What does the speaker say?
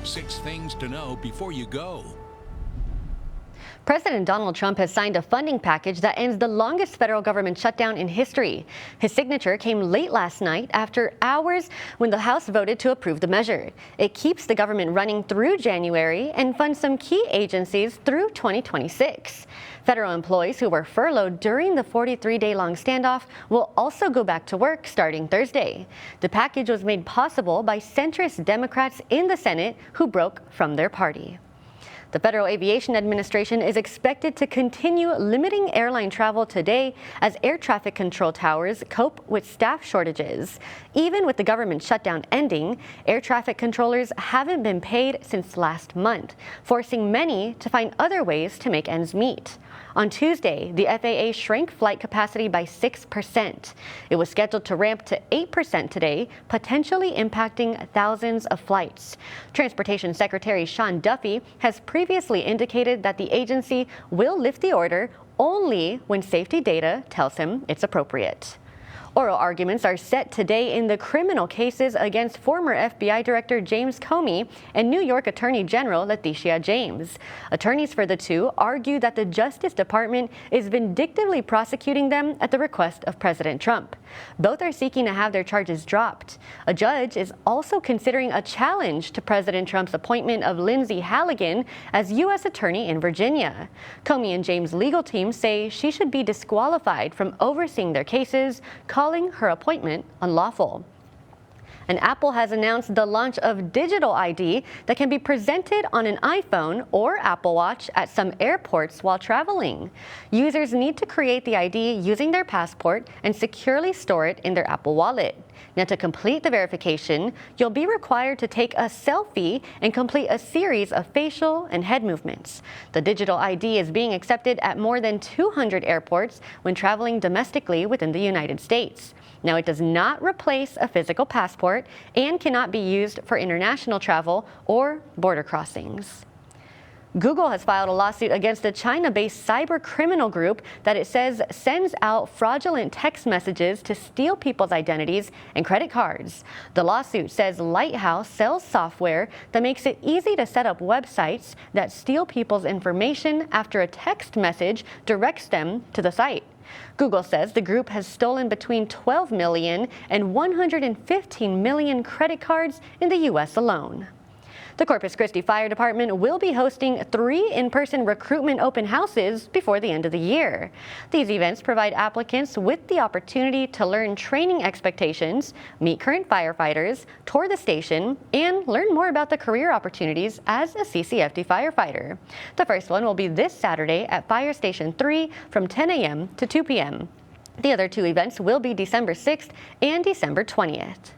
6 things to know before you go. President Donald Trump has signed a funding package that ends the longest federal government shutdown in history. His signature came late last night after hours when the House voted to approve the measure. It keeps the government running through January and funds some key agencies through 2026. Federal employees who were furloughed during the 43-day-long standoff will also go back to work starting Thursday. The package was made possible by centrist Democrats in the Senate who broke from their party. The Federal Aviation Administration is expected to continue limiting airline travel today as air traffic control towers cope with staff shortages. Even with the government shutdown ending, air traffic controllers haven't been paid since last month, forcing many to find other ways to make ends meet. On Tuesday, the FAA shrank flight capacity by 6%. It was scheduled to ramp to 8% today, potentially impacting thousands of flights. Transportation Secretary Sean Duffy has previously indicated that the agency will lift the order only when safety data tells him it's appropriate. Oral arguments are set today in the criminal cases against former FBI Director James Comey and New York Attorney General Letitia James. Attorneys for the two argue that the Justice Department is vindictively prosecuting them at the request of President Trump. Both are seeking to have their charges dropped. A judge is also considering a challenge to President Trump's appointment of Lindsay Halligan as U.S. Attorney in Virginia. Comey and James' legal team say she should be disqualified from overseeing their cases, calling her appointment unlawful. And Apple has announced the launch of digital ID that can be presented on an iPhone or Apple Watch at some airports while traveling. Users need to create the ID using their passport and securely store it in their Apple Wallet. Now, to complete the verification, you'll be required to take a selfie and complete a series of facial and head movements. The digital ID is being accepted at more than 200 airports when traveling domestically within the United States. Now, it does not replace a physical passport and cannot be used for international travel or border crossings. Google has filed a lawsuit against a China-based cyber criminal group that it says sends out fraudulent text messages to steal people's identities and credit cards. The lawsuit says Lighthouse sells software that makes it easy to set up websites that steal people's information after a text message directs them to the site. Google says the group has stolen between 12 million and 115 million credit cards in the U.S. alone. The Corpus Christi Fire Department will be hosting 3 in-person recruitment open houses before the end of the year. These events provide applicants with the opportunity to learn training expectations, meet current firefighters, tour the station, and learn more about the career opportunities as a CCFD firefighter. The first one will be this Saturday at Fire Station 3 from 10 a.m. to 2 p.m. The other 2 events will be December 6th and December 20th.